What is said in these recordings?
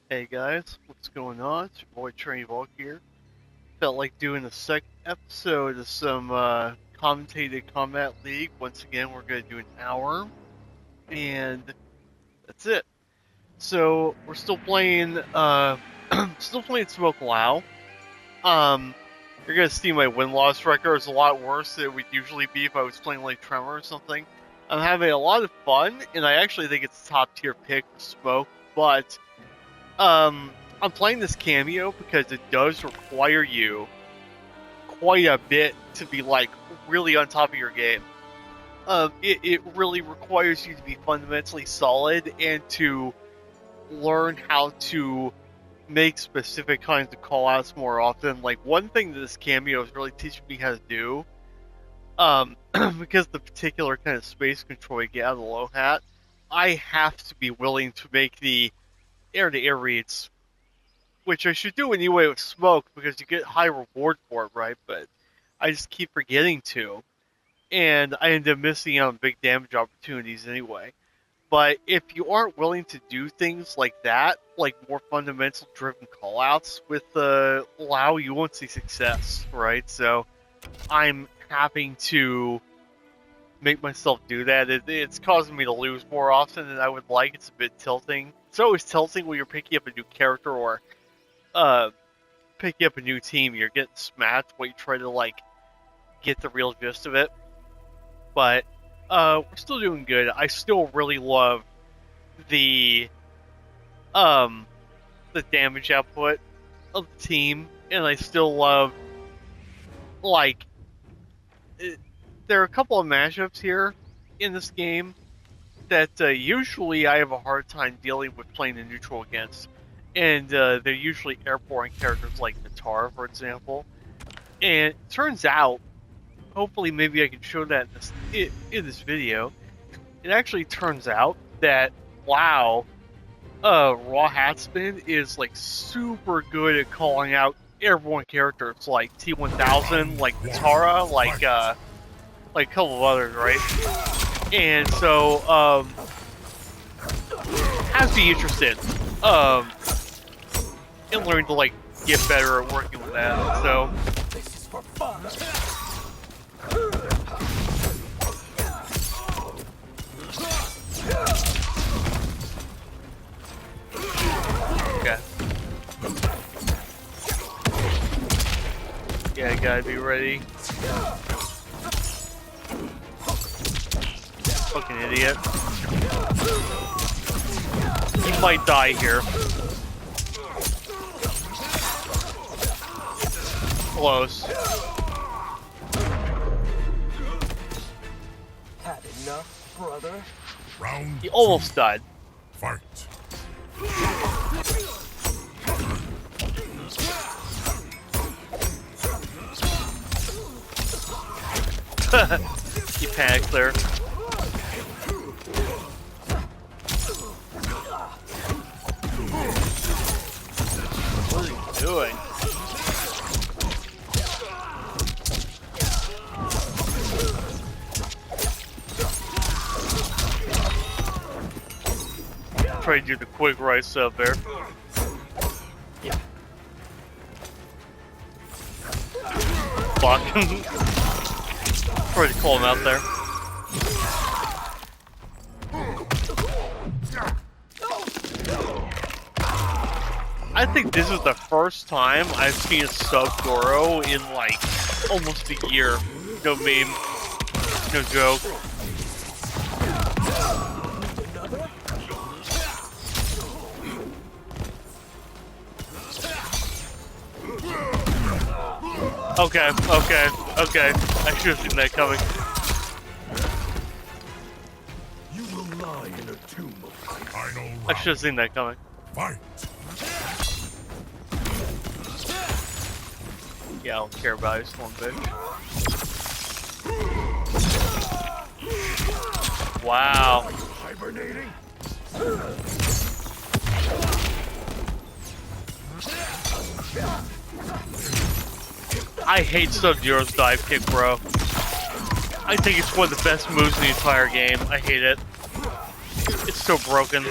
Hey guys, what's going on? It's your boy Train Volk here. Felt like doing a second episode of some commentated Combat League. Once again, we're going to do an hour, and that's it. So we're still playing, Smoke Lao. You're gonna see my win-loss record is a lot worse than it would usually be if I was playing like Tremor or something. I'm having a lot of fun, and I actually think it's a top-tier pick for Smoke, but I'm playing this cameo because it does require you quite a bit to be like really on top of your game. It really requires you to be fundamentally solid and to learn how to make specific kinds of callouts more often. Like one thing that this cameo is really teaching me how to do, because the particular kind of space control you get out of the low hat, I have to be willing to make the air-to-air reads, which I should do anyway with Smoke because you get high reward for it, right? But I just keep forgetting to, and I end up missing out on big damage opportunities anyway. But if you aren't willing to do things like that, like more fundamental driven callouts with Lao, you won't see success, right? So I'm having to make myself do that. It's causing me to lose more often than I would like. It's a bit tilting. It's always tilting when you're picking up a new character or picking up a new team. You're getting smacked while you try to like get the real gist of it. But we're still doing good. I still really love the damage output of the team, and I still love like there are a couple of matchups here in this game that usually I have a hard time dealing with playing a neutral against, and they're usually airborne characters like Natar, for example. And it turns out, hopefully maybe I can show that in this video, it actually turns out that Lao, Raw Hatspin is like super good at calling out airborne characters like T1000, like Natara, like a couple of others, right? And so, have to be interested in learning to like get better at working with that. So, This is for fun. okay. Yeah, I gotta be ready. Fucking idiot. He might die here. Close. Had enough, brother? Round He almost died. fight. He panicked there. What is he doing? Try to do the quick right sub there. Yeah. Fuck. Try to call him out there. I think this is the first time I've seen a sub Goro in like almost a year. No meme. No joke. Okay. I should have seen that coming. You will lie in a tomb of ice. Final I round. should have seen that coming. Fight. Yeah, I don't care about this one bitch. Wow. Hibernating? I hate Sub-Zero's dive kick, bro. I think it's one of the best moves in the entire game. I hate it. It's so broken.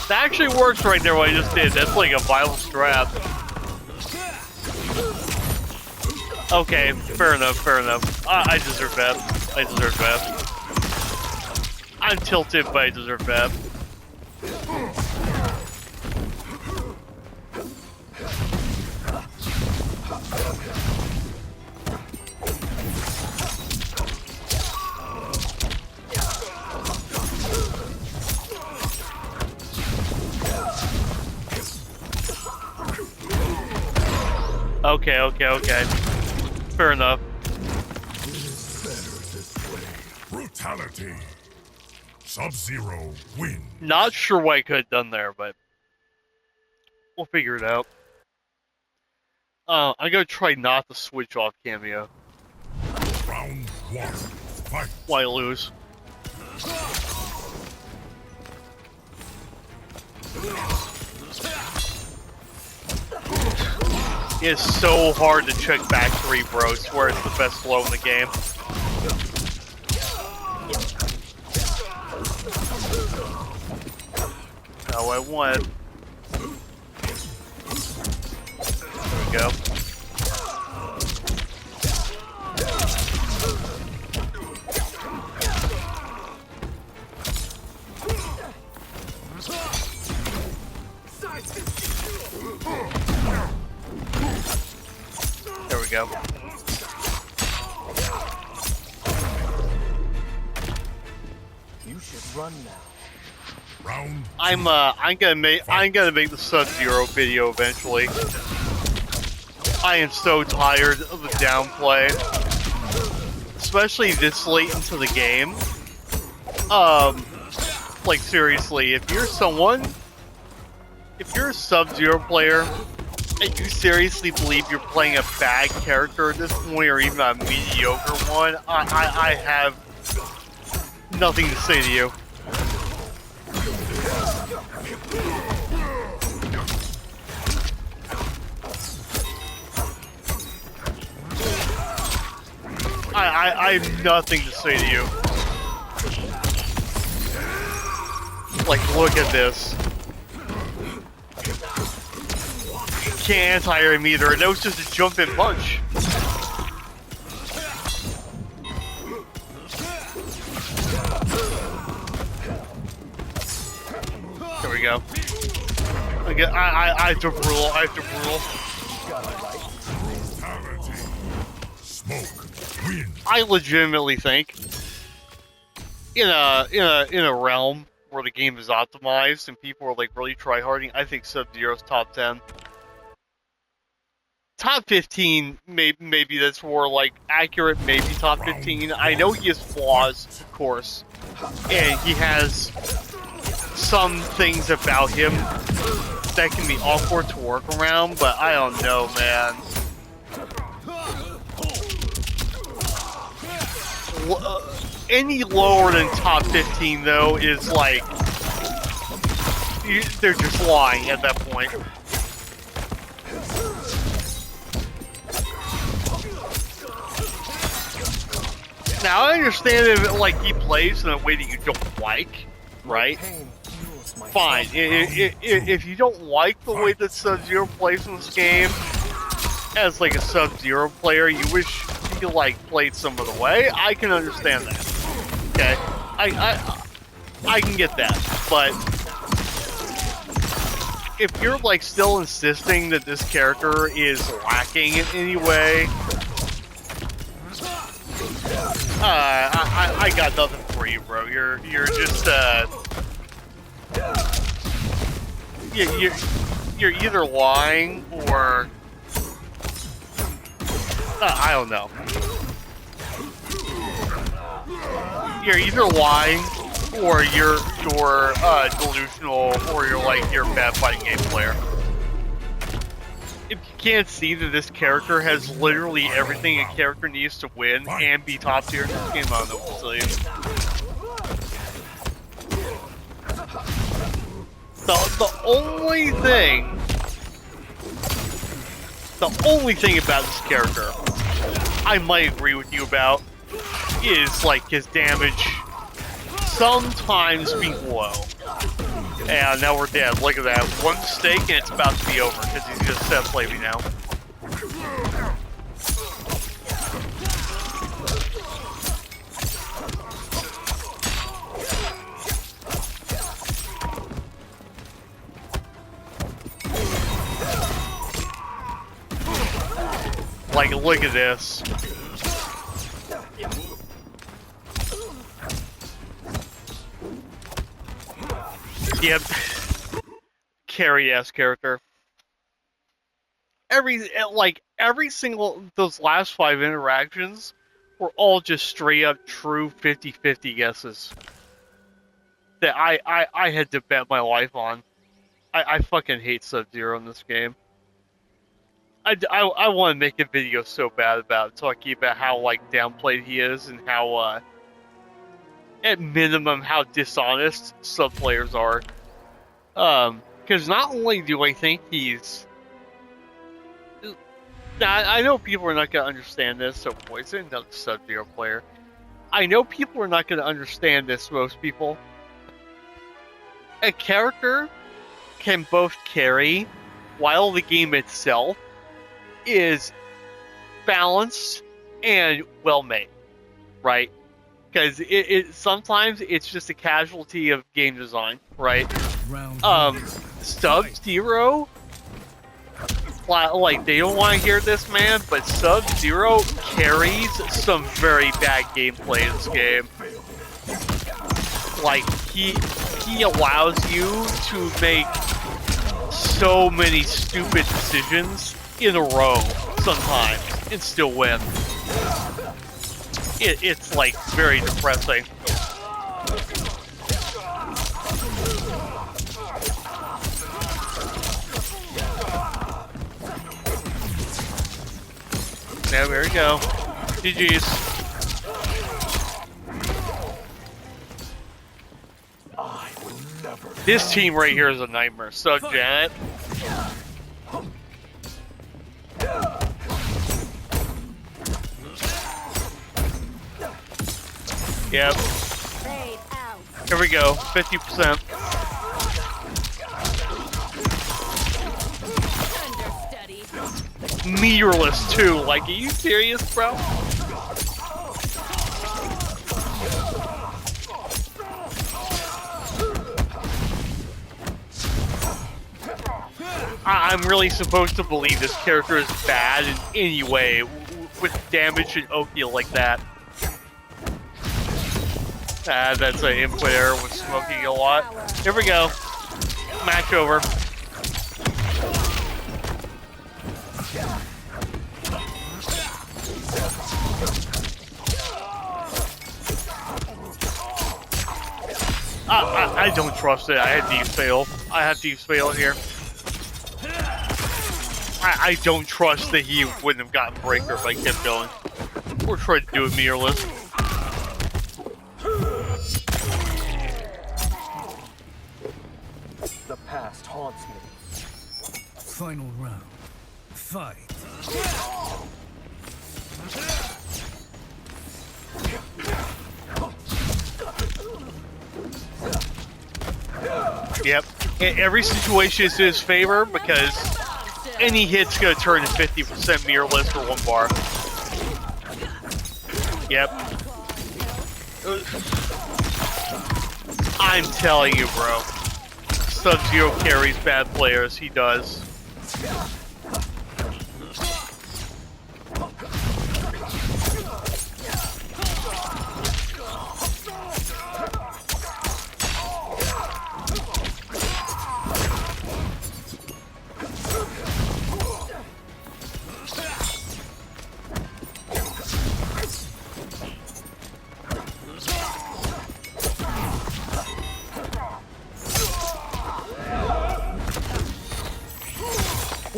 That actually works right there what I just did. That's like a viable strat. Okay, fair enough, fair enough. I deserve that. I deserve that. I'm tilted, but I deserve that. Okay, okay, okay. Fair enough. It is better this way. Brutality. Sub-Zero win. Not sure what I could have done there, but we'll figure it out. I'm gonna try not to switch off cameo. Round one. Fight. Why lose? It's so hard to check back three, bro. I swear it's the best flow in the game. How I want. There we go. There we go. You should run now. Round. I'm gonna make the Sub-Zero video eventually. I am so tired of the downplay, especially this late into the game. Like seriously, if you're a Sub-Zero player and you seriously believe you're playing a bad character at this point, or even a mediocre one, I have nothing to say to you. I have nothing to say to you. Like, look at this. Can't anti-air him either, and that was just a jump and punch. There we go. Again, I have to rule. I have to rule. Smoke. Win. I legitimately think in a realm where the game is optimized and people are like really tryharding, I think Sub-Zero's top 10. Top 15, maybe that's more like accurate, maybe top 15. I know he has flaws, of course, and he has some things about him that can be awkward to work around, but I don't know, man. Any lower than top 15, though, is like... they're just lying at that point. Now, I understand if, like, he plays in a way that you don't like, right? Fine. If you don't like the way that Sub-Zero plays in this game, as, like, a Sub-Zero player, you wish you, like, played some other way, I can understand that. Okay? I can get that. But if you're, like, still insisting that this character is lacking in any way, I got nothing for you, bro. You're just you're either lying or I don't know. You're either lying or you're delusional, or you're a bad fighting game player. If you can't see that this character has literally everything a character needs to win and be top tier in this game, I don't know what to tell you. The only thing about this character I might agree with you about is like his damage sometimes being low. And now we're dead. Look at that. One mistake and it's about to be over because he's just set play me now. Like, look at this. Yep. Carrie-esque character. Every single, those last 5 interactions were all just straight up true 50-50 guesses. That I had to bet my life on. I fucking hate Sub-Zero in this game. I want to make a video so bad about it, talking about how, like, downplayed he is and how, at minimum, how dishonest sub players are. Because not only do I think he's... Now, I know people are not going to understand this, so boys, another Sub-Zero player. I know people are not going to understand this, most people. A character can both carry, while the game itself is balanced and well made, right? Because it sometimes it's just a casualty of game design, right? Sub-Zero, like, they don't want to hear this, man, but Sub-Zero carries some very bad gameplay in this game. Like, he allows you to make so many stupid decisions in a row sometimes and still win. It's like very depressing. Yeah, there we go. GG's. This team right here is a nightmare. So, Janet. Yep. Here we go. 50%. Meterless too. Like, are you serious, bro? I'm really supposed to believe this character is bad in any way with damage and Oki like that. That's an input error with smoking a lot. Here we go. Match over. I don't trust it. I had Thieves fail. I have Thieves fail here. I don't trust that he wouldn't have gotten Breaker if I kept going. We're trying to do it mirrorless. The past haunts me. Final round. Fight. Yep. Every situation is in his favor because any hit's gonna turn to 50% mirrorless for 1 bar. Yep. I'm telling you, bro. Sub-Zero carries bad players. He does.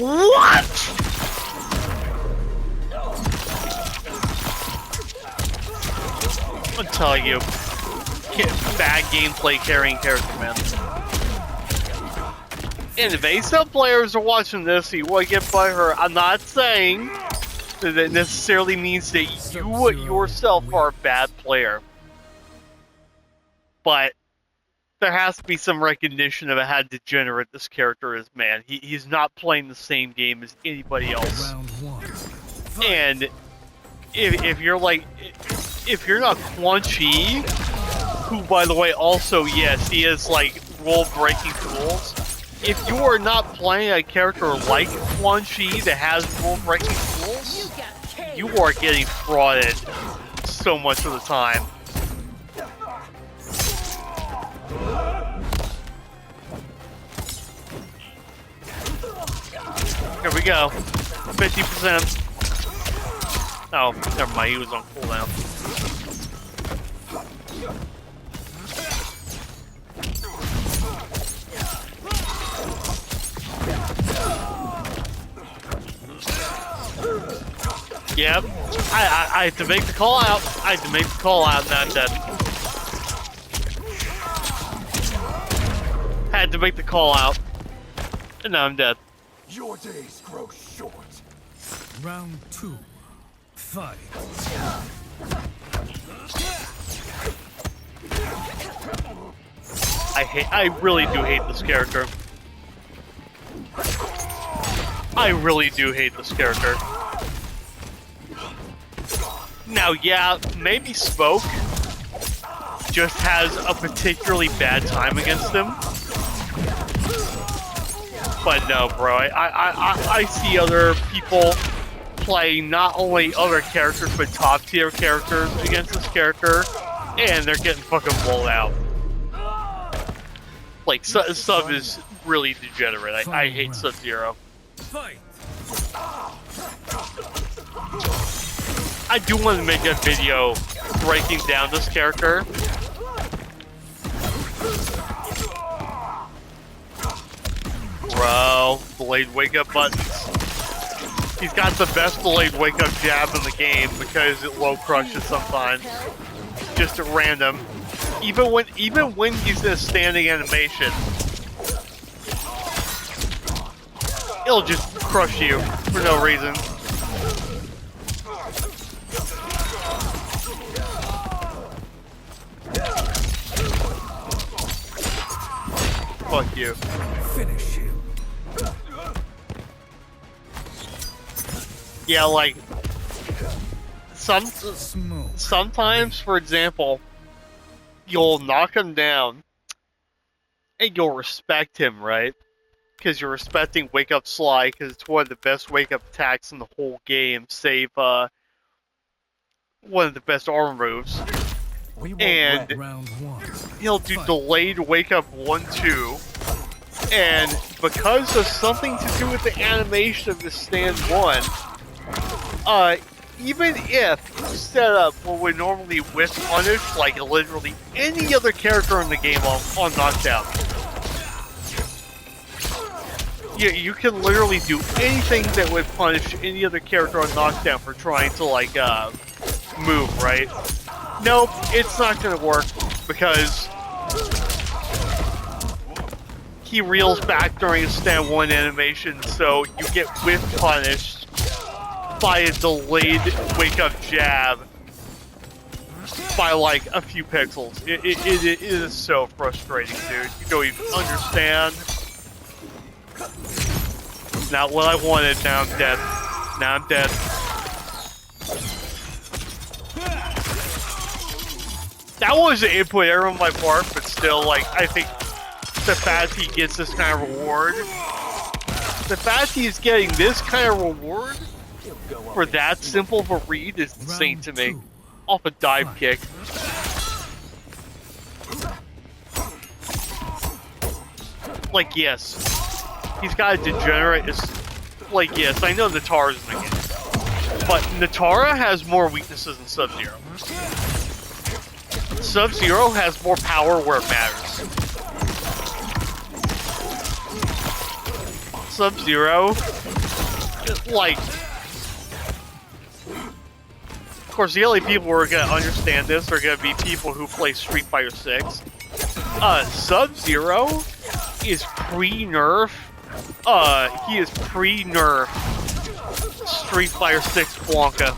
What? I'm telling you, bad gameplay carrying character, man. And if any sub players are watching this, you want to get by her. I'm not saying that it necessarily means that you yourself are a bad player, but there has to be some recognition of how degenerate this character is, man. He's not playing the same game as anybody else. Round one. And if you're like, if you're not Quan Chi, who, by the way, also, yes, he has, like, rule-breaking tools. If you are not playing a character like Quan Chi that has rule-breaking tools, you are getting frauded so much of the time. Here we go. 50%. Oh, never mind, he was on cooldown. Yep. I had to make the call out. I had to make the call out, and I'm dead. Had to make the call out, and now I'm dead. Your days grow short. Round two. Fight. I really do hate this character. I really do hate this character. Now, yeah, maybe Spoke just has a particularly bad time against him. But no, bro, I see other people playing not only other characters, but top tier characters against this character, and they're getting fucking rolled out. Like, Sub is really degenerate. I hate Sub-Zero. I do want to make a video breaking down this character. Bro, delayed wake-up buttons. He's got the best delayed wake-up jab in the game because it low crushes sometimes. Just at random. Even when he's in a standing animation, it'll just crush you for no reason. Fuck you. Finish him. Yeah, like sometimes, for example, you'll knock him down and you'll respect him, right? Because you're respecting Wake Up Sly, because it's one of the best wake up attacks in the whole game, save one of the best armor moves. And he'll do delayed wake up 1-2, and because of something to do with the animation of the stand 1, even if set up what would normally whiff punish like literally any other character in the game on knockdown, you can literally do anything that would punish any other character on knockdown for trying to like move, right? Nope, it's not gonna work because he reels back during a stand 1 animation, so you get whiff punished by a delayed wake up jab by like a few pixels. It is so frustrating, dude. You don't even understand. Not what I wanted, now I'm dead. Now I'm dead. That was an input error on my part, but still, like, I think the fact he gets this kind of reward, the fact he's getting this kind of reward for that simple of a read is insane to me. Off a dive kick. Like, yes, he's got a degenerate. Like, yes, I know Natara's in the game, but Natara has more weaknesses than Sub-Zero. Sub-Zero has more power where it matters. Sub-Zero, like, of course, the only people who are gonna understand this are gonna be people who play Street Fighter 6. Sub-Zero is pre-nerf. He is pre-nerf Street Fighter 6 Blanca.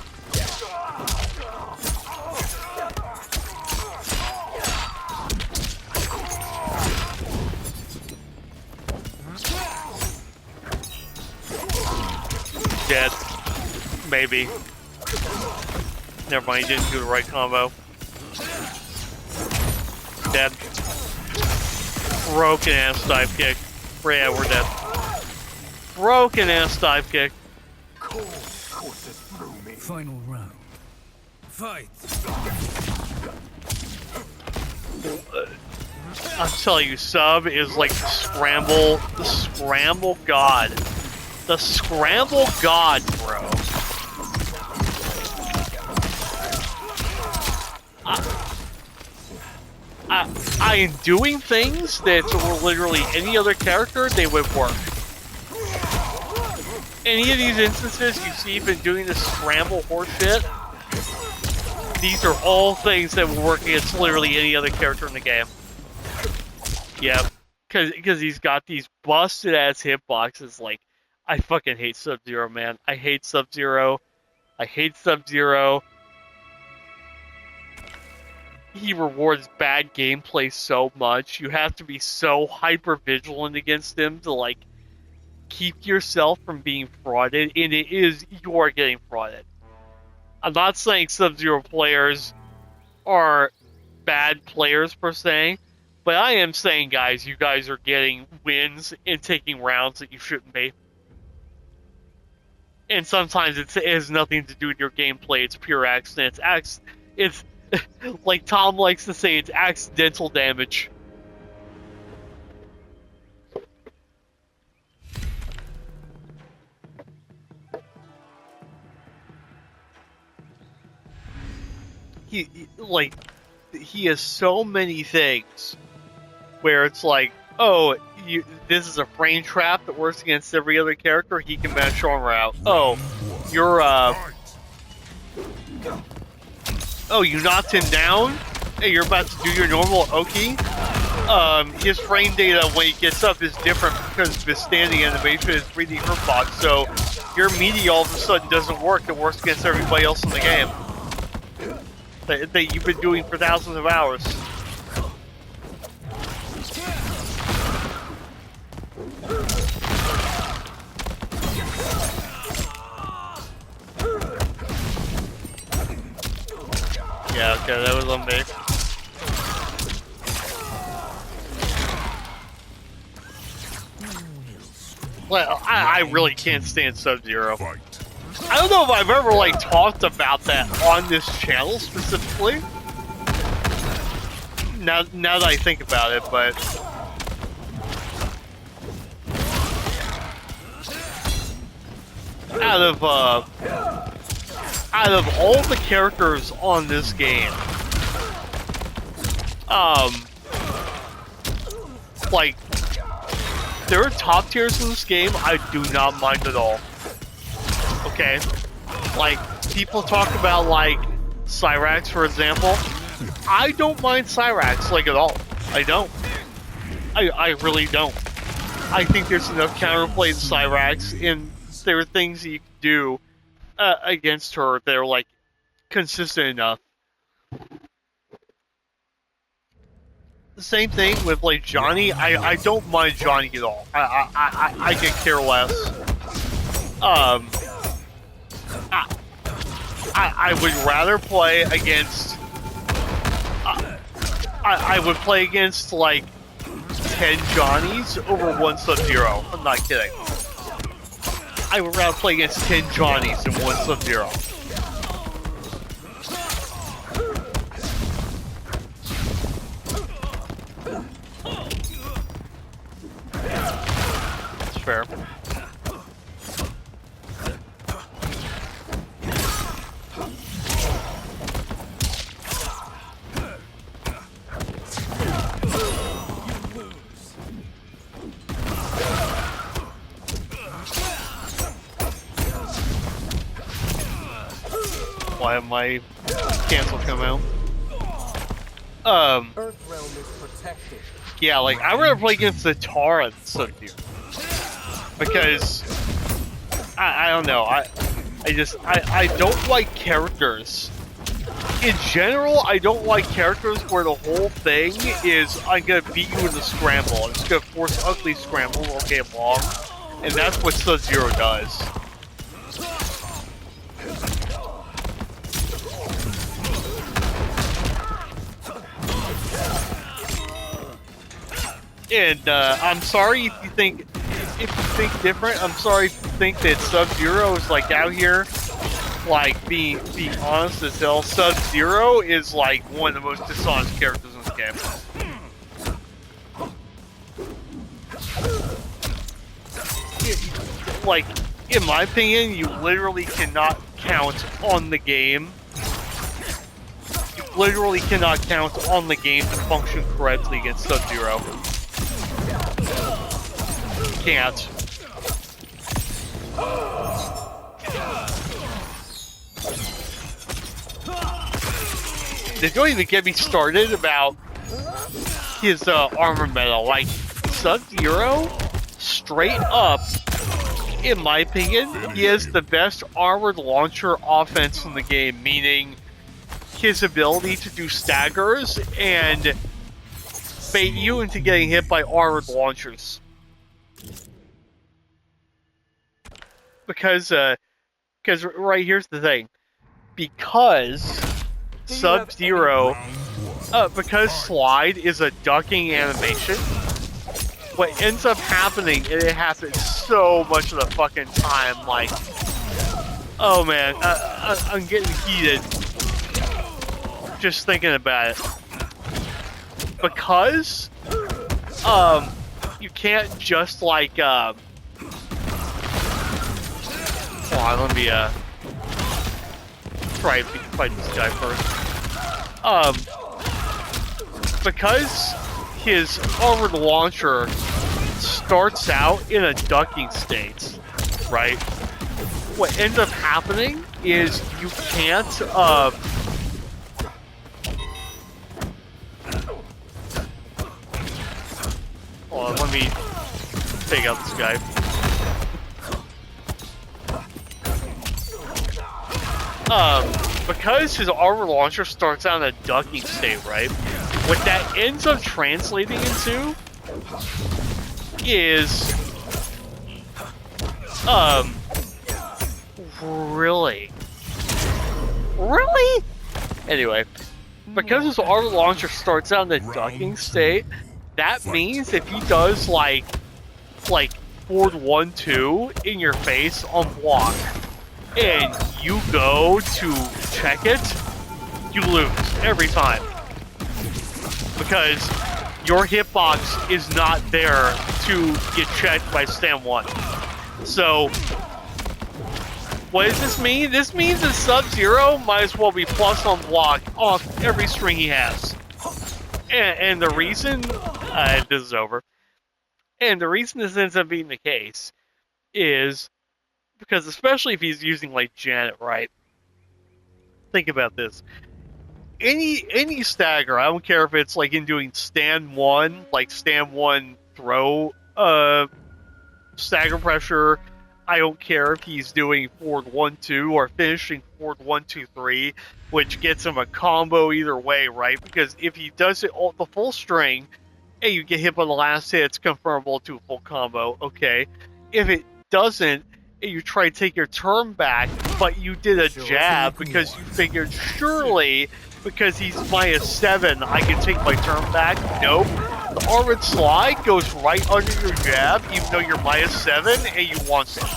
Maybe. Never mind, he didn't do the right combo. Dead. Broken ass dive kick. Yeah, we're dead. Broken ass dive kick. Final round. Fight. I'm telling you, Sub is like the scramble god. The scramble god, bro. I am doing things that were literally any other character, they would work. Any of these instances you see even doing this scramble horse shit, these are all things that will work against literally any other character in the game. Yep. Because he's got these busted ass hitboxes. Like, I fucking hate Sub-Zero, man. I hate Sub-Zero. I hate Sub-Zero. He rewards bad gameplay so much. You have to be so hyper vigilant against him to like keep yourself from being frauded, and you are getting frauded. I'm not saying Sub-Zero players are bad players per se, but I am saying, guys, you guys are getting wins and taking rounds that you shouldn't be. And sometimes it has nothing to do with your gameplay. It's pure accident. It's like Tom likes to say, it's accidental damage. He has so many things where it's like, oh, this is a frame trap that works against every other character. He can match armor out. Oh, you knocked him down? Hey, you're about to do your normal Oki? His frame data when he gets up is different because of his standing animation is 3D hurtbox, so your media all of a sudden doesn't work. It works against everybody else in the game that you've been doing for thousands of hours. Yeah, okay, that was on me. Well, I really can't stand Sub-Zero. I don't know if I've ever, like, talked about that on this channel specifically. Now that I think about it, but... Out of all the characters on this game, like, there are top tiers in this game I do not mind at all. Okay? Like, people talk about, like, Cyrax, for example. I don't mind Cyrax, like, at all. I don't. I really don't. I think there's enough counterplay in Cyrax, and there are things that you can do against her that are, like, consistent enough. The same thing with, like, Johnny. I don't mind Johnny at all. I could care less. I would rather play against... I would play against, like, 10 Johnnies over 1 Sub-Zero. I'm not kidding. I would rather play against 10 Johnnies than 1 Sub-Zero. That's fair. Why did my cancel come out? Earth realm is protected. Yeah, like, I would rather play against the Tara than Sub-Zero. Because, I don't know, I don't like characters. In general, I don't like characters where the whole thing is, I'm gonna beat you in the scramble. I'm just gonna force ugly scramble all game long. And that's what Sub-Zero does. And I'm sorry if you think different. I'm sorry if you think that Sub-Zero is like out here, like being honest as hell. Sub-Zero is like one of the most dishonest characters in this game. Like, in my opinion, you literally cannot count on the game. You literally cannot count on the game to function correctly against Sub-Zero. Can't. They don't even get me started about his armor metal. Like, Sub-Zero, straight up, in my opinion, he has the best armored launcher offense in the game, meaning his ability to do staggers and bait you into getting hit by armored launchers. Because right here's the thing. Because Sub-Zero, because Slide is a ducking animation, what ends up happening, and it happens so much of the fucking time, like, oh man, I'm getting heated just thinking about it. Because, you can't just, like, hold on, let me, try to fight this guy first. Because his armored launcher starts out in a ducking state, right? What ends up happening is you can't, hold on, let me take out this guy. Because his armor launcher starts out in a ducking state, right? What that ends up translating into is, really? Anyway, because his armor launcher starts out in a ducking state, that means if he does like forward 1-2 in your face on block, and you go to check it, you lose every time. Because your hitbox is not there to get checked by stand 1. So, what does this mean? This means that Sub-Zero might as well be plus on block off every string he has. And the reason, this is over, and the reason this ends up being the case is because, especially if he's using, like, Janet, right? Think about this. Any stagger, I don't care if it's, like, in doing stand 1, like, stand 1 throw, stagger pressure. I don't care if he's doing forward 1-2 or finishing forward 1-2-3, which gets him a combo either way, right? Because if he does it all the full string, and you get hit by the last hit, it's confirmable to a full combo, okay. If it doesn't, and you try to take your turn back, but you did a jab because you figured, surely, because he's -7, I can take my turn back. Nope. The armored slide goes right under your jab, even though you're -7, and you want some.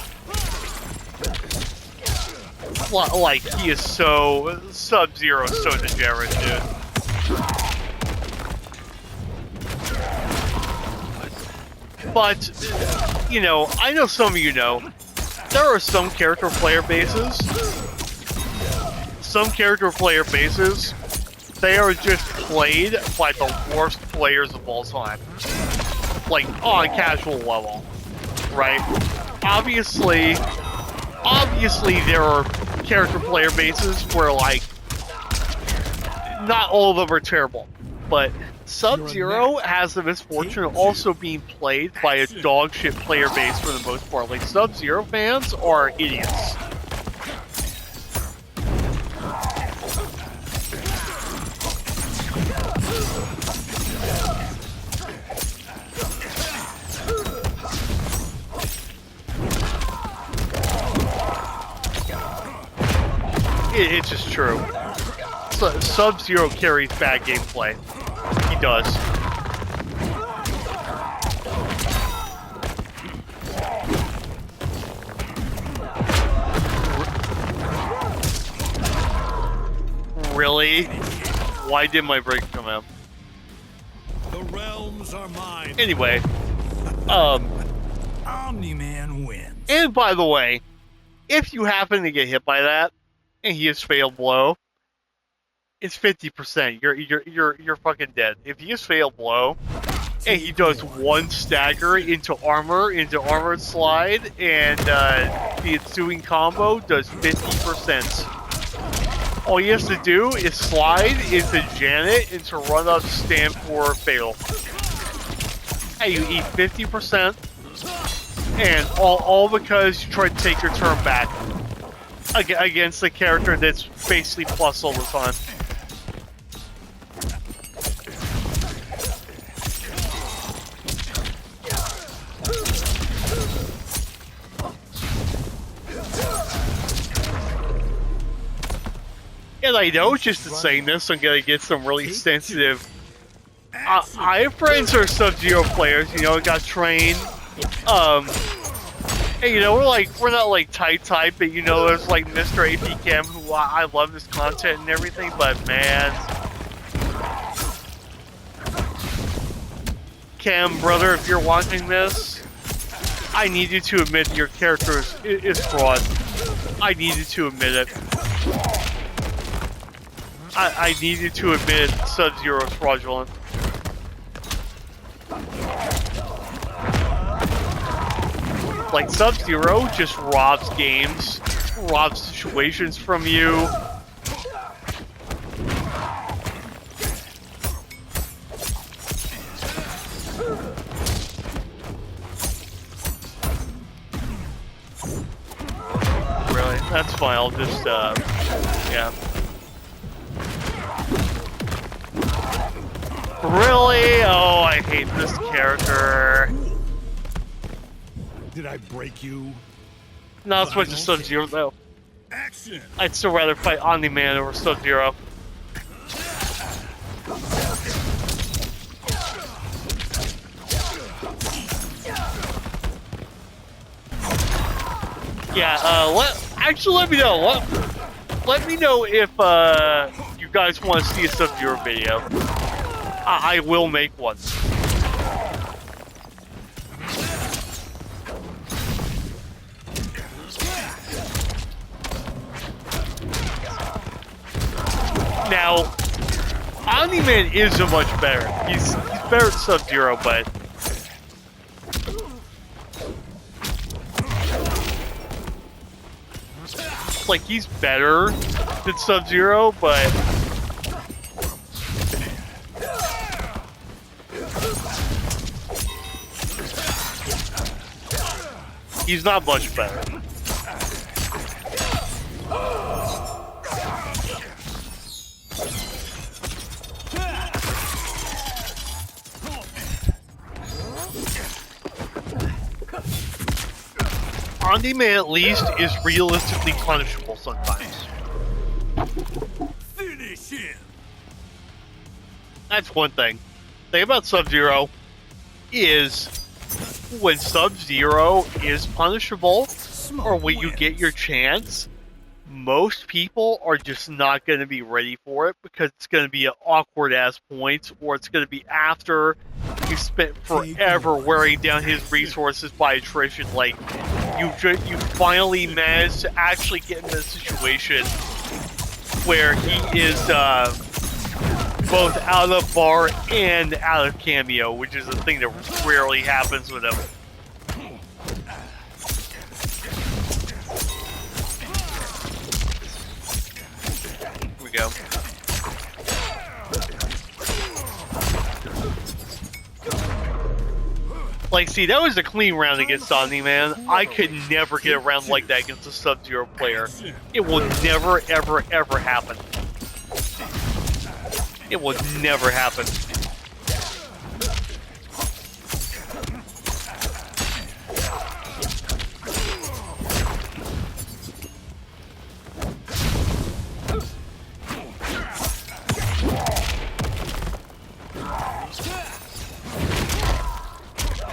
Like, he is so... Sub-Zero is so degenerate, dude. But, you know, I know some of you know, there are some character player bases, they are just played by the worst players of all time. Like, on a casual level, right? Obviously there are character player bases where, like, not all of them are terrible, but Sub-Zero has the misfortune of also being played by a dogshit player base for the most part. Like, Sub-Zero fans are idiots. It's just true. Sub-Zero carries bad gameplay. He does. Really? Why did my break come out? The realms are mine. Anyway, Omni-Man wins. and by the way, if you happen to get hit by that and he has failed blow, it's 50%. You're fucking dead. If he has failed blow and he does one stagger into armored slide, and the ensuing combo does 50%. All he has to do is slide into Janet and to run up stand for fatal. Hey, you eat 50%, and all because you tried to take your turn back against the character that's basically plus all the time. And I know just in saying this, I'm gonna get some really sensitive. I have friends who are Sub-Zero players, you know, got trained. And you know, we're not like type, but you know, there's like Mr. AP Chem, who I love his content and everything, but man, Chem, brother, if you're watching this, I need you to admit your character is fraud. I need you to admit it. I need you to admit Sub-Zero is fraudulent. Like, Sub-Zero just robs games, robs situations from you. Really? That's fine, I'll just, yeah. Really? Oh, I hate this character. Did I break you? No, I'll switch to Sub-Zero though. Action! I'd still rather fight Omni-Man over Sub-Zero. Yeah, let me know. Let me know if you guys want to see a Sub-Zero video. I will make one. Now, Omni-Man isn't much better. He's better at Sub-Zero, but like he's better than Sub-Zero, but he's not much better. Omni-Man at least is realistically punishable sometimes. Finish him! That's one thing. The thing about Sub-Zero is when Sub-Zero is punishable, or when you get your chance, most people are just not going to be ready for it because it's going to be an awkward-ass point, or it's going to be after you spent forever wearing down his resources by attrition. Like, you finally managed to actually get in a situation where he is both out of bar and out of cameo, which is a thing that rarely happens with him. Here we go. Like, see, that was a clean round against Omni-Man. I could never get a round like that against a Sub-Zero player. It will never, ever, ever happen. It will never happen.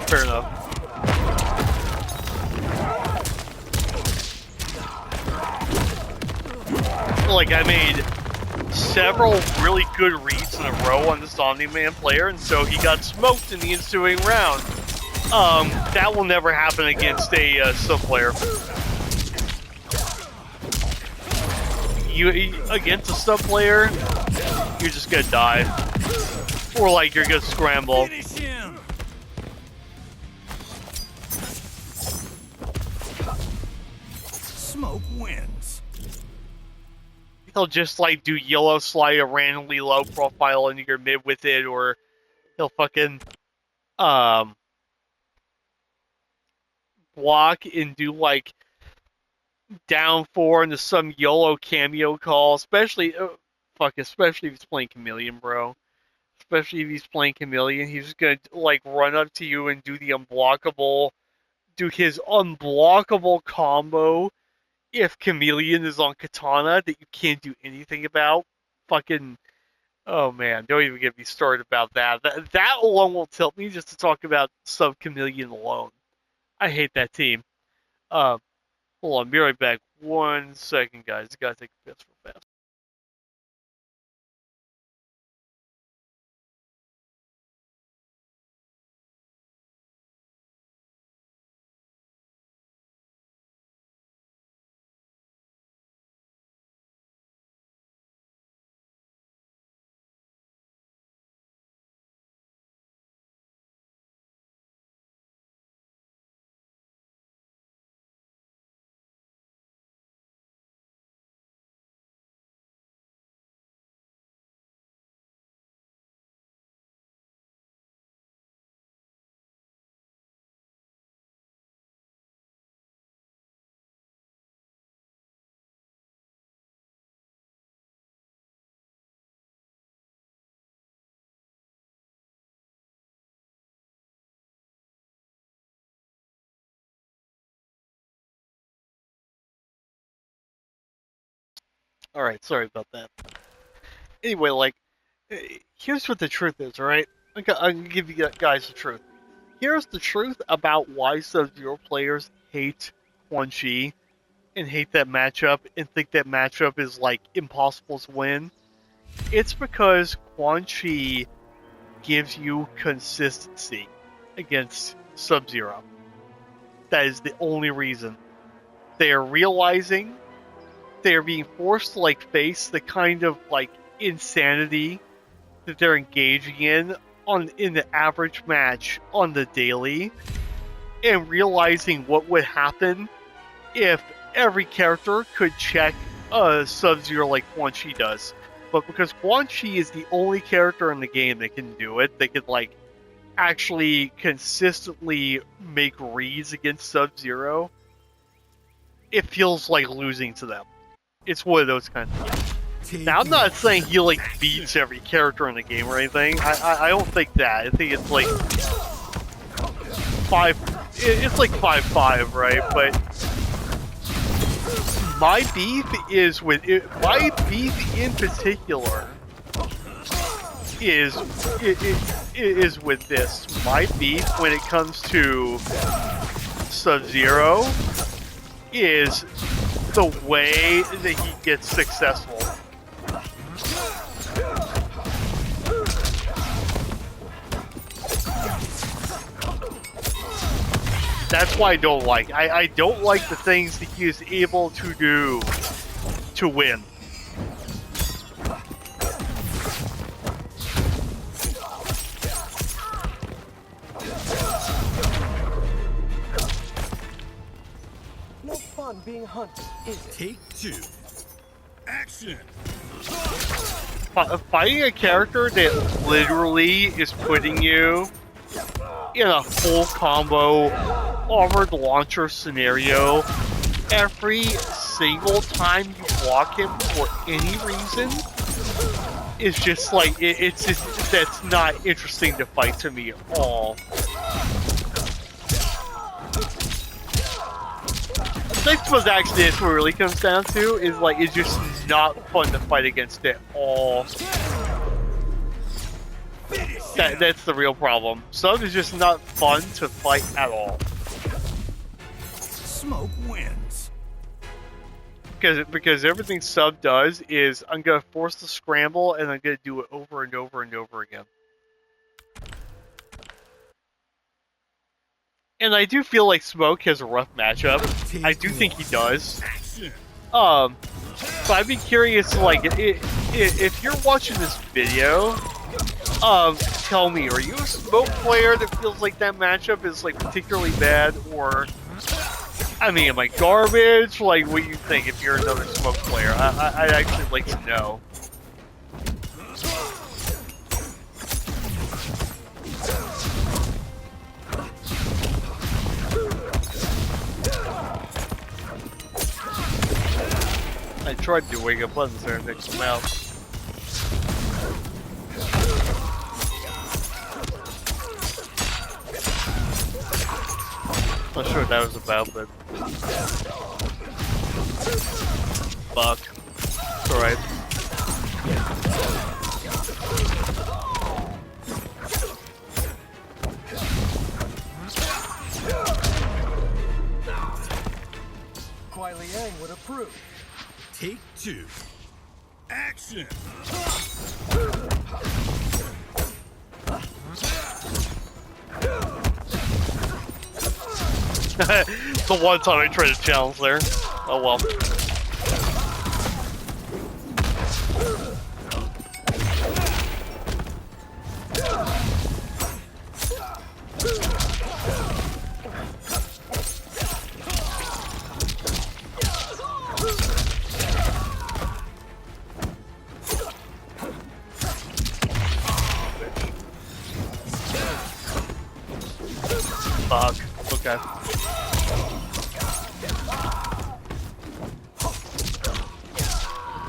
Fair enough. Like, I made several really good reads in a row on this Omni-Man player, and so he got smoked in the ensuing round. That will never happen against a sub-player. Against a sub-player, you're just gonna die. Or like, you're gonna scramble. Finish him. Smoke wins. He'll just like do yellow slide a randomly low profile into your mid with it, or he'll fucking block and do like down 4 into some YOLO cameo call, especially especially if he's playing Chameleon, bro. Especially if he's playing Chameleon, he's just gonna like run up to you and do the unblockable, do his unblockable combo if Chameleon is on Katana that you can't do anything about. Fucking, oh man, don't even get me started about that. That alone will tilt me just to talk about sub Chameleon alone. I hate that team. Hold on, be right back. 1 second, guys. I gotta take a piss real fast. Alright, sorry about that. Anyway, like, here's what the truth is, alright? I'm gonna give you guys the truth. Here's the truth about why Sub-Zero players hate Quan Chi and hate that matchup and think that matchup is, like, impossible to win. It's because Quan Chi gives you consistency against Sub-Zero. That is the only reason. They are realizing they are being forced to like face the kind of like insanity that they're engaging in the average match on the daily, and realizing what would happen if every character could check a Sub-Zero like Quan Chi does. But because Quan Chi is the only character in the game that can do it, they could like actually consistently make reads against Sub-Zero, it feels like losing to them. It's one of those kind of things. Now, I'm not saying he like beats every character in the game or anything. I don't think that. I think it's like 5. It's like 5-5, right? But my beef is with my beef in particular is with this. My beef when it comes to Sub-Zero is the way that he gets successful. That's why I don't like. I don't like the things that he is able to do to win. No fun being hunted, is it? Take 2. Action. Fighting a character that literally is putting you in a full combo armored launcher scenario every single time you block him for any reason is just like it's just that's not interesting to fight to me at all. I suppose actually that's what it really comes down to, is like it's just not fun to fight against at all. That's the real problem. Sub is just not fun to fight at all. Smoke wins. Because everything sub does is I'm gonna force the scramble and I'm gonna do it over and over and over again. And I do feel like Smoke has a rough matchup. I do think he does. But I'd be curious, like, if you're watching this video, tell me, are you a Smoke player that feels like that matchup is like particularly bad, or I mean, am I garbage? Like, what do you think if you're another Smoke player? I'd actually like to know. I tried to wake up buttons there next to mouse. Not sure what that was about, but fuck. It's alright. Kuai Liang would approve. Take 2. Action! The one time I tried to challenge there. Oh well. Fuck. Okay.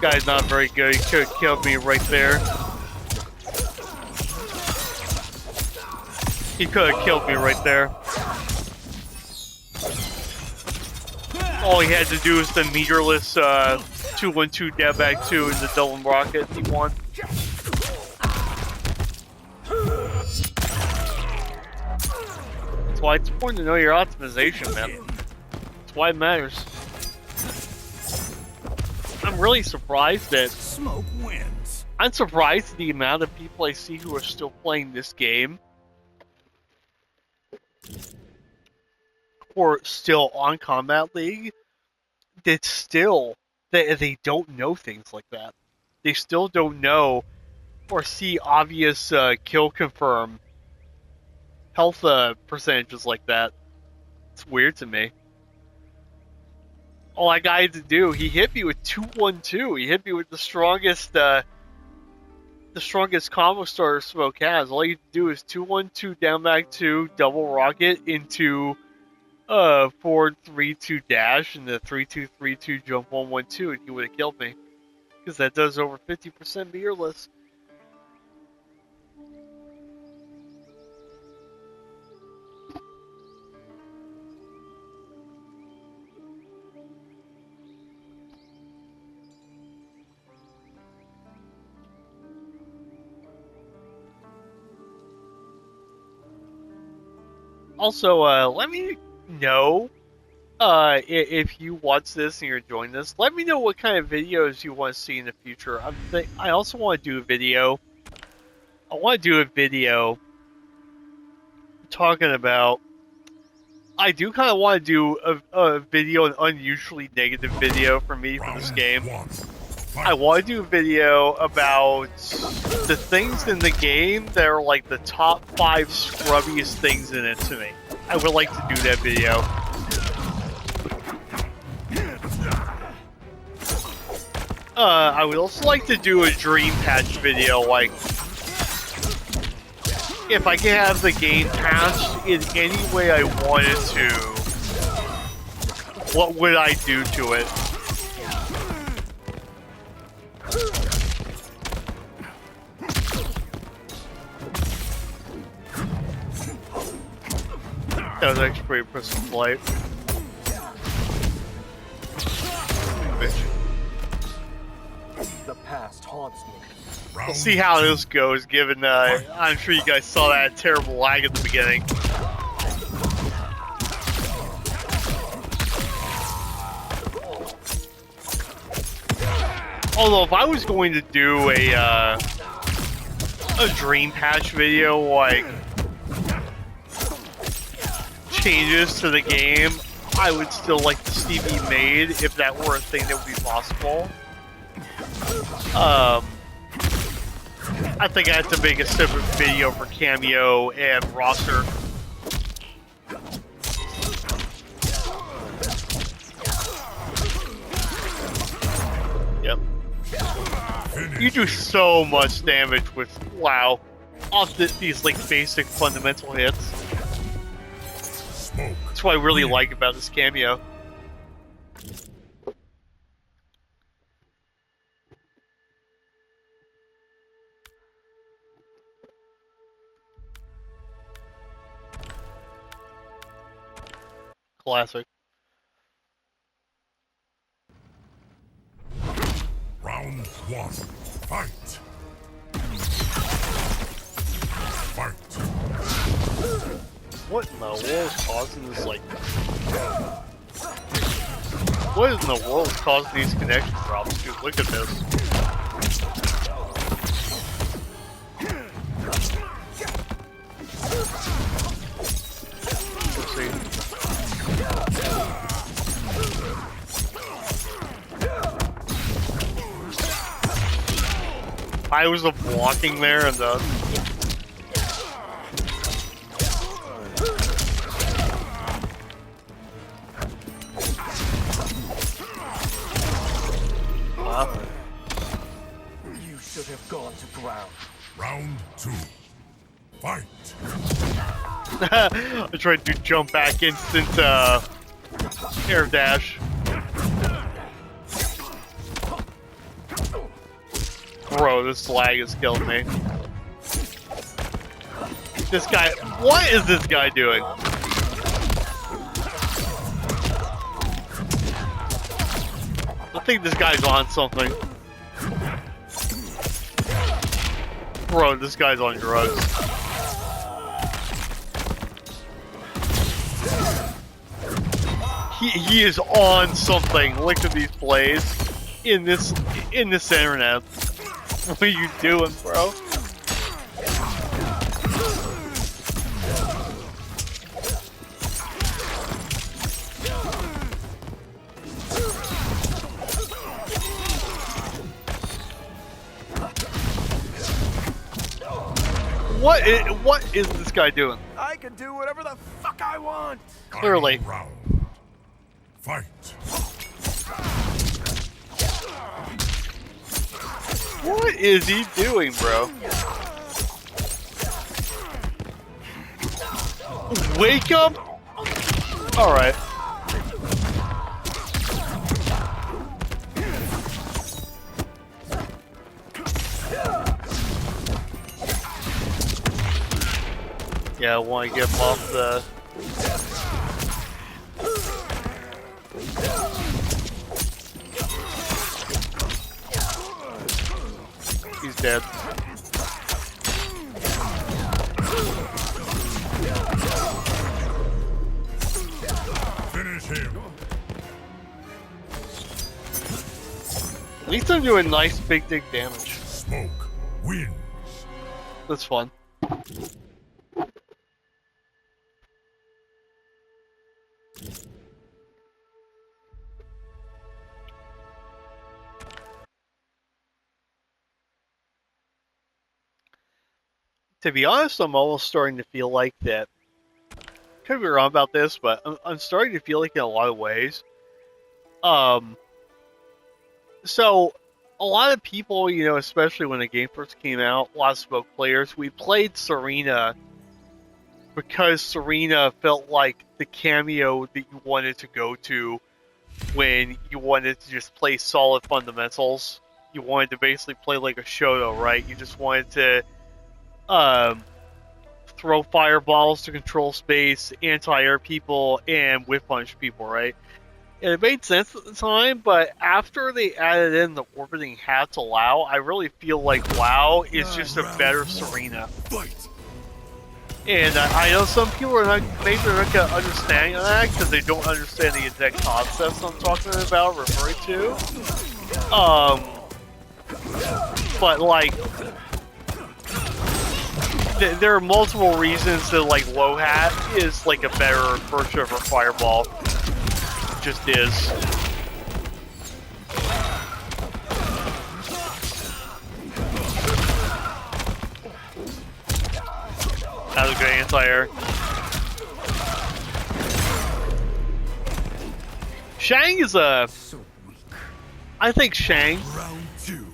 Guy's not very good. He could have killed me right there. He could have killed me right there. All he had to do was the meterless 2-1-2 down back 2 in the double rocket. He won. That's why it's important to know your optimization, man. That's why it matters. I'm really surprised that Smoke wins. I'm surprised at the amount of people I see who are still playing this game or still on Kombat League that still they don't know things like that. They still don't know or see obvious kill confirm health percentages like that. It's weird to me. All I got had to do, he hit me with 2-1-2. He hit me with the strongest combo starter Smoke has. All you do is 2-1-2 down back 2 double rocket into forward 3-2 dash and the 3-2-3-2 jump 1-1-2, and he would have killed me because that does over 50% meterless. Also, let me know if you watch this and you're enjoying this. Let me know what kind of videos you want to see in the future. I also want to do a video. I want to do a video talking about. I do kind of want to do a video, an unusually negative video for me for this game. I want to do a video about the things in the game that are like the top 5 scrubbiest things in it to me. I would like to do that video. I would also like to do a Dream Patch video, like, if I can have the game patched in any way I wanted to, what would I do to it? That was actually pretty impressive flight. Bitch. The past haunts me. We'll see how this goes, given I'm sure you guys saw that terrible lag at the beginning. Although if I was going to do a dream patch video, like changes to the game, I would still like to see be made if that were a thing that would be possible. I think I have to make a separate video for cameo and roster. Yep. You do so much damage with WoW off these like basic fundamental hits. That's what I really like about this cameo. Classic. Round one. Fight. Fight. What in the world is causing this, like... What in the world is causing these connection problems, dude? Look at this. Let's see. I was blocking there and the... You should have gone to ground. Round two. Fight. I tried to jump back instant air dash. Bro, this lag is killing me. This guy, what is this guy doing? I think this guy's on something. Bro, this guy's on drugs. He is on something. Look at these plays in this internet. What are you doing, bro? What is this guy doing? I can do whatever the fuck I want. Clearly. Round. Fight. What is he doing, bro? Wake up? Alright. Yeah, I want to get him off the... He's dead. Finish him. At least I'm doing nice big dick damage. Smoke wins. That's fun. To be honest, I'm almost starting to feel like that. Could be wrong about this, but I'm starting to feel like in a lot of ways. So a lot of people, you know, especially when the game first came out, a lot of Smoke players, we played Serena because Serena felt like the cameo that you wanted to go to when you wanted to just play solid fundamentals. You wanted to basically play like a Shoto, right? You just wanted to throw fireballs to control space, anti-air people, and whip punch people, right? And it made sense at the time, but after they added in the orbiting hat to WoW, I really feel like WoW is just a better Serena. Fight. And I know some people are not, maybe they're not going to understand that because they don't understand the exact concepts I'm talking about, referring to. But like, there are multiple reasons that like Low Hat is like a better version of her Fireball. It just is. That was a good anti-air. Shang is a... I think Shang... Round 2.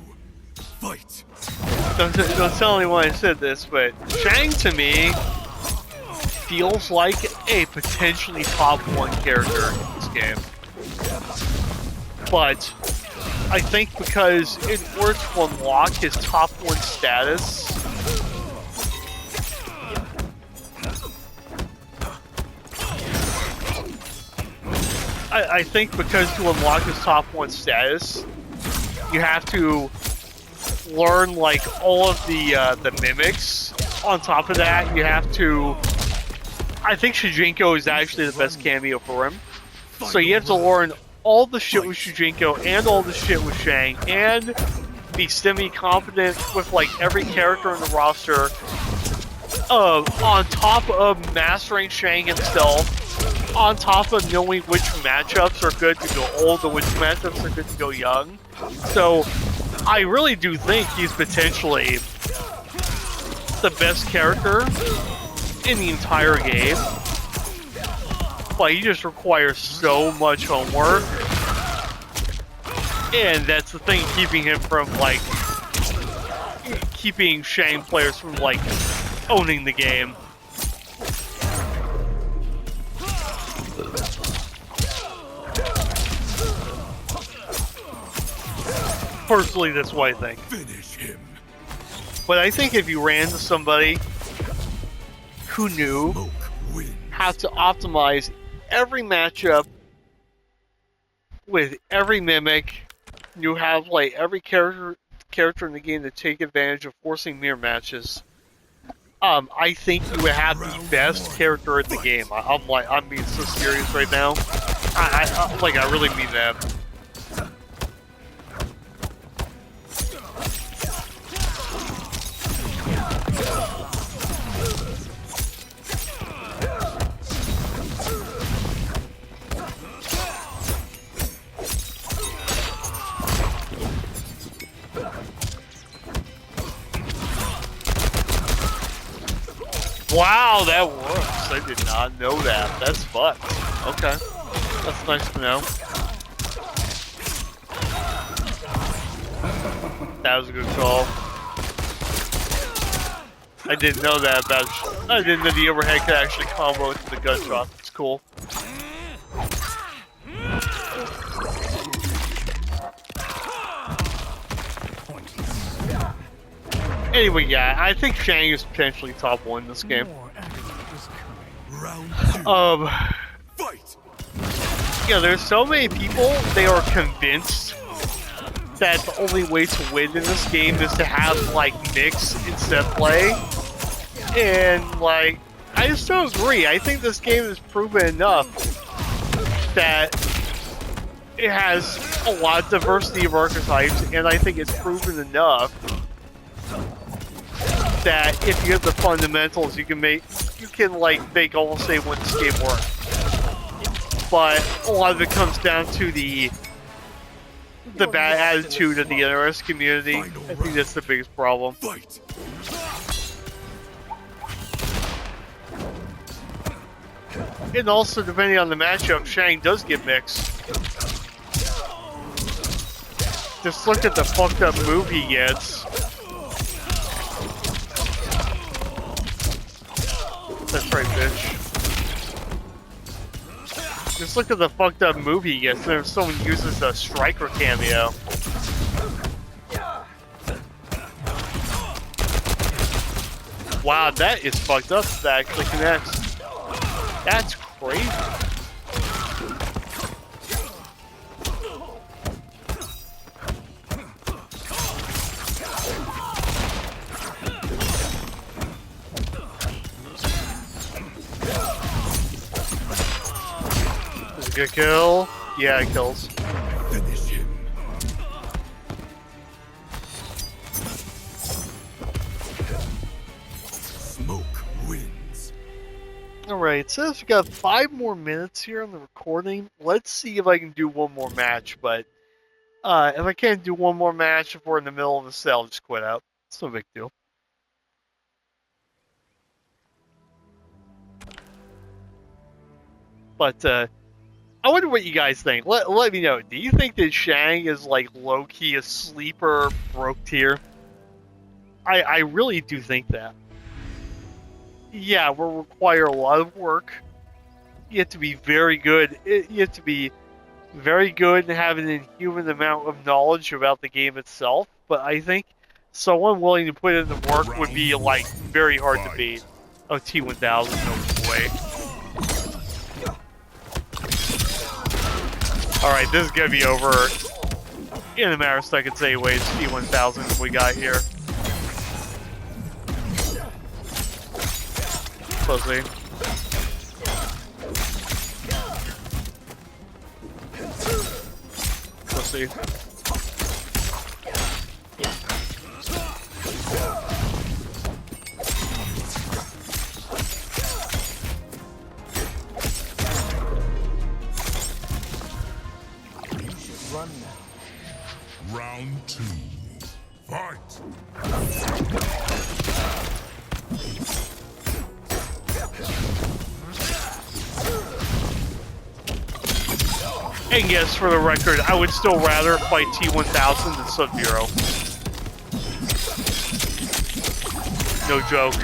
Fight. Don't tell anyone I said this, but Shang to me feels like a potentially top 1 character in this game. But I think because in order to unlock his top 1 status, I think because to unlock his top 1 status, you have to learn like all of the mimics. On top of that, you have to... I think Shujinko is actually the best cameo for him. So you have to learn all the shit with Shujinko and all the shit with Shang, and be semi-competent with like every character in the roster. On top of mastering Shang himself, on top of knowing which matchups are good to go old and which matchups are good to go young. So I really do think he's potentially the best character in the entire game. But he just requires so much homework. And that's the thing keeping him from like... keeping Shang players from like owning the game. Personally, that's what I think. Finish him. But I think if you ran to somebody who knew how to optimize every matchup with every mimic, you have like every character in the game to take advantage of forcing mirror matches. I think you would have the best character in the game. I'm being so serious right now. I really mean that. Wow, that works. I did not know that. That's fucked. Okay. That's nice to know. That was a good call. I didn't know that about... I didn't know the overhead could actually combo into the gut shot. It's cool. Anyway, yeah, I think Shang is potentially top 1 in this game. Yeah, there's so many people, they are convinced that the only way to win in this game is to have, like, mix instead play. And, like, I just don't agree. I think this game has proven enough that it has a lot of diversity of archetypes, and I think it's proven enough that if you have the fundamentals, you can make almost say when this game works. But a lot of it comes down to the bad attitude of the NRS community. I think that's the biggest problem. And also, depending on the matchup, Shang does get mixed. Just look at the fucked up move he gets. That's right, bitch. Just look at the fucked up move he gets if someone uses a striker cameo. Wow, that is fucked up if that actually connects. That's crazy. Good kill. Yeah, it kills. Finish him. Alright, it says we got 5 more minutes here on the recording. Let's see if I can do one more match, but if I can't do one more match if we're in the middle of a set, I'll just quit out. It's no big deal. But I wonder what you guys think. Let me know. Do you think that Shang is like low-key a sleeper broke tier? I really do think that. Yeah, will require a lot of work. You have to be very good. You have to be very good and have an inhuman amount of knowledge about the game itself. But I think someone willing to put in the work would be like very hard to beat. Oh, T1000, no way. Alright, this is gonna be over in a matter of seconds anyways. T1000 we got here. Pussy. Pussy. Run now. Round 2. Fight! And yes, for the record, I would still rather fight T1000 than Sub-Zero. No joke.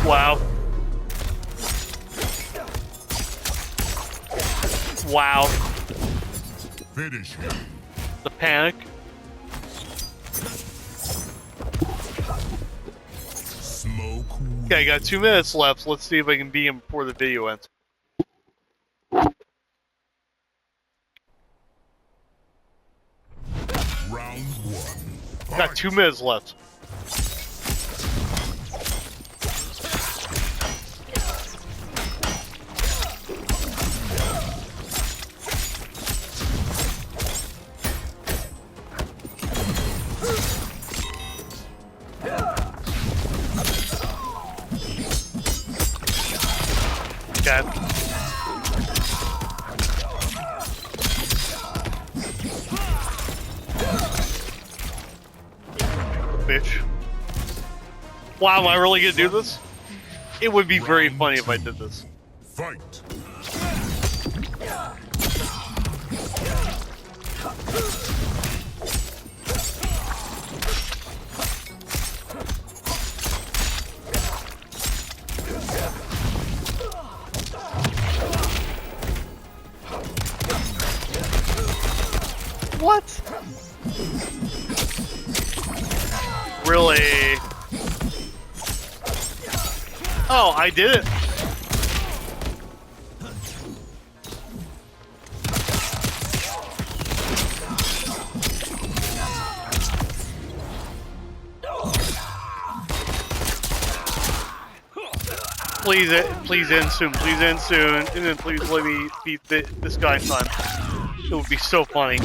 Wow. Wow. Finish him. The panic. Smoke. Okay, I got 2 minutes left. Let's see if I can beat him before the video ends. Round 1. Got 2 minutes left. Okay. Bitch. Wow, am I really gonna do this? It would be very funny if I did this. Fight! What? Really? Oh, I did it. Please end soon. Please end soon, and then please let me beat this guy in time. It would be so funny.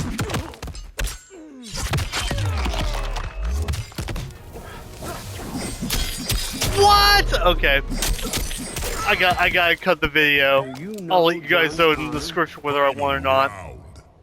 What? Okay. I gotta cut the video. I'll let you guys know in the description whether I want or not.